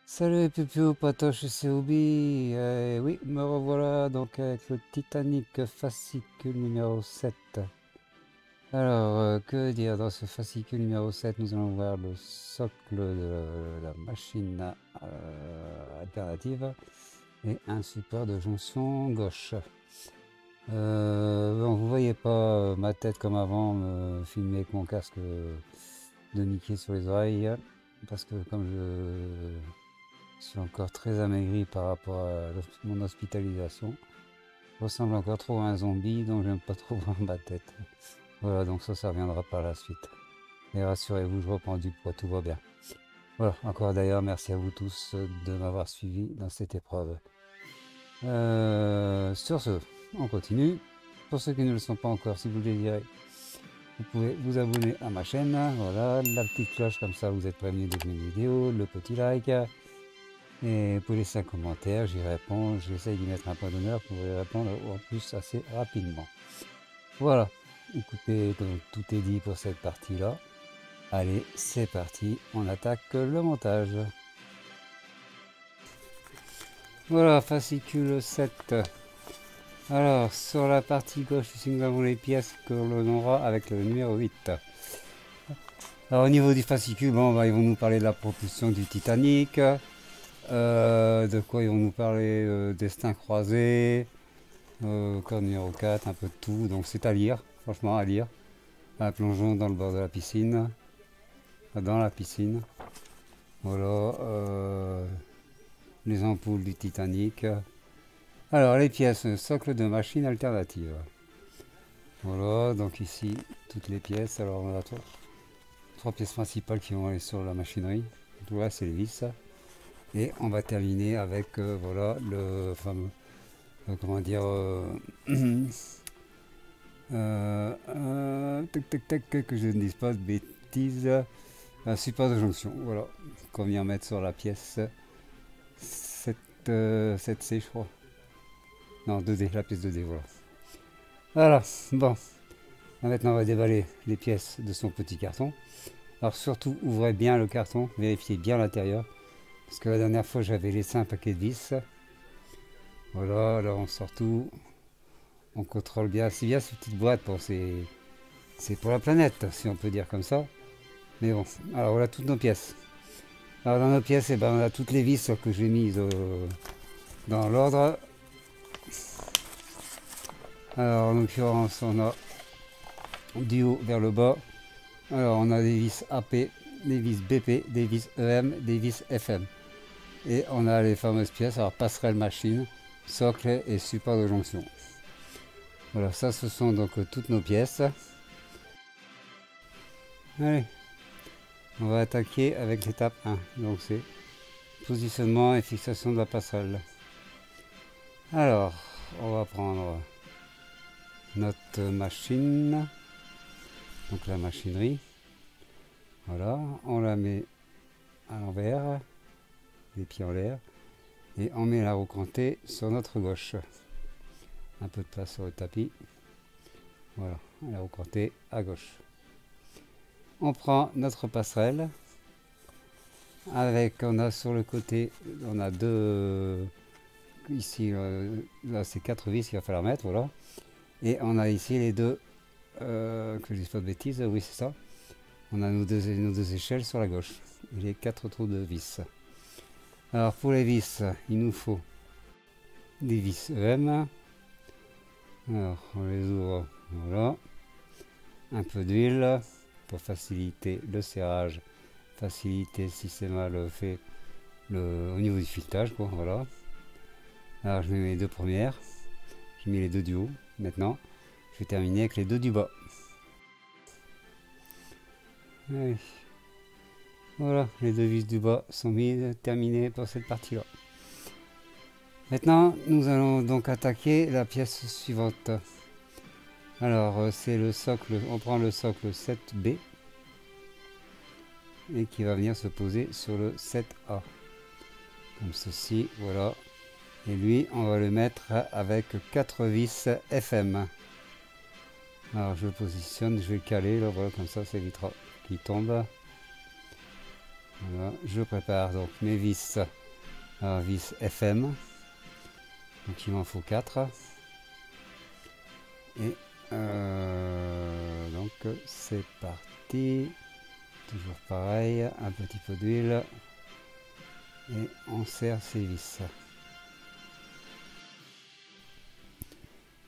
Salut Pupiou, Patoche, c'est Oubi. Oui, me revoilà donc avec le Titanic fascicule numéro 7. Alors, que dire dans ce fascicule numéro 7, nous allons voir le socle de la machine alternative et un support de jonction gauche. Bon, vous voyez pas ma tête comme avant me filmer avec mon casque de Mickey sur les oreilles, parce que comme je suis encore très amaigri par rapport à mon hospitalisation. Je ressemble encore trop à un zombie, donc j'aime pas trop voir ma tête. Voilà, donc ça reviendra par la suite. Et rassurez-vous, je reprends du poids, tout va bien. Voilà, encore d'ailleurs, merci à vous tous de m'avoir suivi dans cette épreuve. Sur ce, on continue. Pour ceux qui ne le sont pas encore, si vous le désirez, vous pouvez vous abonner à ma chaîne. Voilà, la petite cloche, comme ça vous êtes prévenus de mes vidéos, le petit like. Et pour laisser un commentaire, j'y réponds, j'essaye d'y mettre un point d'honneur pour y répondre en plus assez rapidement. Voilà, écoutez, donc tout est dit pour cette partie-là. Allez, c'est parti, on attaque le montage. Voilà, fascicule 7. Alors, sur la partie gauche, ici nous avons les pièces que l'on aura avec le numéro 8. Alors au niveau du fascicule, bon, bah, ils vont nous parler de la propulsion du Titanic. De quoi ils vont nous parler? Destin croisé, code numéro 4, un peu de tout. Donc c'est à lire, franchement à lire. Un plongeon dans le bord de la piscine. Dans la piscine. Voilà. Les ampoules du Titanic. Alors les pièces, socle de machine alternative. Voilà, donc ici toutes les pièces. Alors on a trois pièces principales qui vont aller sur la machinerie. Tout là c'est les vis. Et on va terminer avec voilà le fameux comment dire tac tac tac que je ne dise pas de bêtises, un support de jonction, voilà, qu'on vient mettre sur la pièce 7, 7C je crois, non 2D, la pièce 2D, voilà. Voilà, bon, maintenant on va déballer les pièces de son petit carton. Alors surtout ouvrez bien le carton, vérifiez bien l'intérieur, parce que la dernière fois j'avais laissé un paquet de vis. Voilà, alors on sort tout, on contrôle bien, c'est bien ces petites boîtes, bon, c'est pour la planète, si on peut dire comme ça. Mais bon, alors voilà toutes nos pièces. Alors dans nos pièces, eh ben, on a toutes les vis que j'ai mises dans l'ordre. Alors en l'occurrence, on a du haut vers le bas. Alors on a des vis AP, des vis BP, des vis EM, des vis FM. Et on a les fameuses pièces, alors passerelle machine, socle et support de jonction. Voilà, ça ce sont donc toutes nos pièces. Allez, on va attaquer avec l'étape 1. Donc c'est positionnement et fixation de la passerelle. Alors, on va prendre notre machine, donc la machinerie. Voilà, on la met à l'envers, les pieds en l'air, et on met la roue crantée sur notre gauche. Un peu de place sur le tapis. Voilà, la roue crantée à gauche. On prend notre passerelle. Avec, on a sur le côté, on a deux, ici, là c'est 4 vis qu'il va falloir mettre, voilà. Et on a ici les deux, que je dise pas de bêtises, oui c'est ça. On a nos deux échelles sur la gauche, et les 4 trous de vis. Alors pour les vis, il nous faut des vis EM. Alors on les ouvre, voilà. Un peu d'huile pour faciliter le serrage, faciliter si c'est mal fait au niveau du filetage, quoi, voilà. Alors je mets les deux premières, je mets les deux du haut. Maintenant, je vais terminer avec les deux du bas. Allez. Voilà, les deux vis du bas sont mises, terminées pour cette partie-là. Maintenant, nous allons donc attaquer la pièce suivante. Alors, c'est le socle, on prend le socle 7B et qui va venir se poser sur le 7A. Comme ceci, voilà. Et lui, on va le mettre avec 4 vis FM. Alors, je le positionne, je vais le caler, là, voilà, comme ça, ça évitera qu'il tombe. Voilà, je prépare donc mes vis, vis FM, donc il m'en faut 4. Et donc c'est parti, toujours pareil, un petit peu d'huile et on serre ces vis.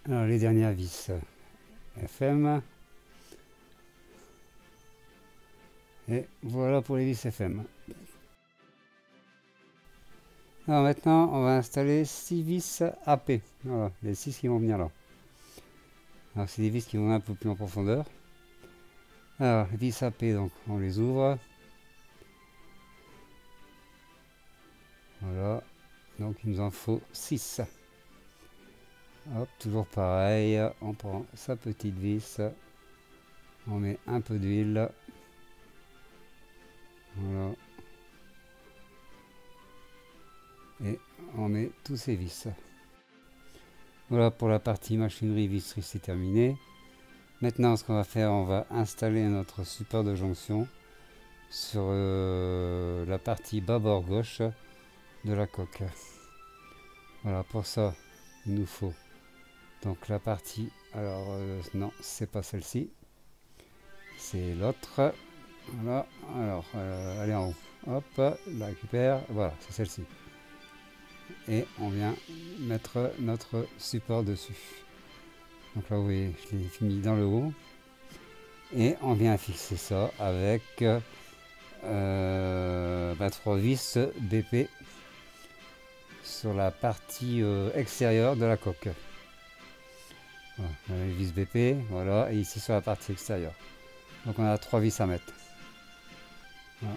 Alors les dernières vis FM, et voilà pour les vis FM. Alors maintenant on va installer 6 vis AP, voilà, les 6 qui vont venir là. Alors c'est des vis qui vont un peu plus en profondeur. Alors les vis AP, donc on les ouvre. Voilà, donc il nous en faut 6. Hop, toujours pareil, on prend sa petite vis, on met un peu d'huile. Voilà. Et on met tous ces vis. Voilà pour la partie machinerie visserie, c'est terminé. Maintenant ce qu'on va faire, on va installer notre support de jonction sur la partie bâbord gauche de la coque. Voilà, pour ça il nous faut donc la partie, alors non, c'est pas celle-ci, c'est l'autre. Voilà, alors elle est en haut, hop, la récupère, voilà, c'est celle-ci. Et on vient mettre notre support dessus. Donc là vous voyez, je l'ai mis dans le haut. Et on vient fixer ça avec 3 vis BP sur la partie extérieure de la coque. Voilà, les vis BP, voilà, et ici sur la partie extérieure. Donc on a 3 vis à mettre. Voilà.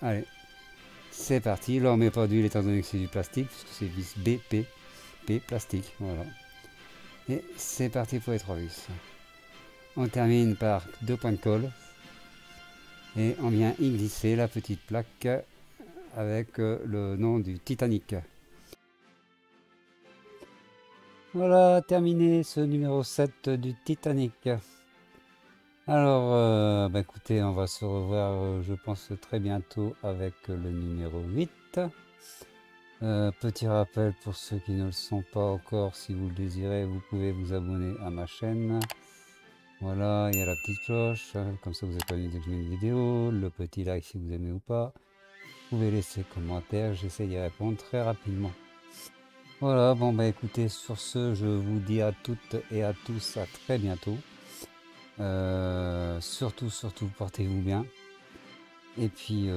Allez, c'est parti. Là on met pas d'huile étant donné que c'est du plastique, parce que c'est vis BP, P plastique, voilà. Et c'est parti pour les 3 vis. On termine par 2 points de colle. Et on vient y glisser la petite plaque avec le nom du Titanic. Voilà, terminé ce numéro 7 du Titanic. Alors, écoutez, on va se revoir, je pense, très bientôt avec le numéro 8. Petit rappel pour ceux qui ne le sont pas encore, si vous le désirez, vous pouvez vous abonner à ma chaîne. Voilà, il y a la petite cloche, comme ça vous êtes prévenu dès que je mets une vidéo, le petit like si vous aimez ou pas. Vous pouvez laisser commentaire, j'essaie d'y répondre très rapidement. Voilà, bon bah écoutez, sur ce, je vous dis à toutes et à tous à très bientôt. Surtout, portez-vous bien. Et puis,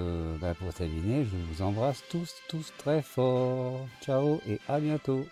pour terminer, je vous embrasse tous très fort. Ciao et à bientôt.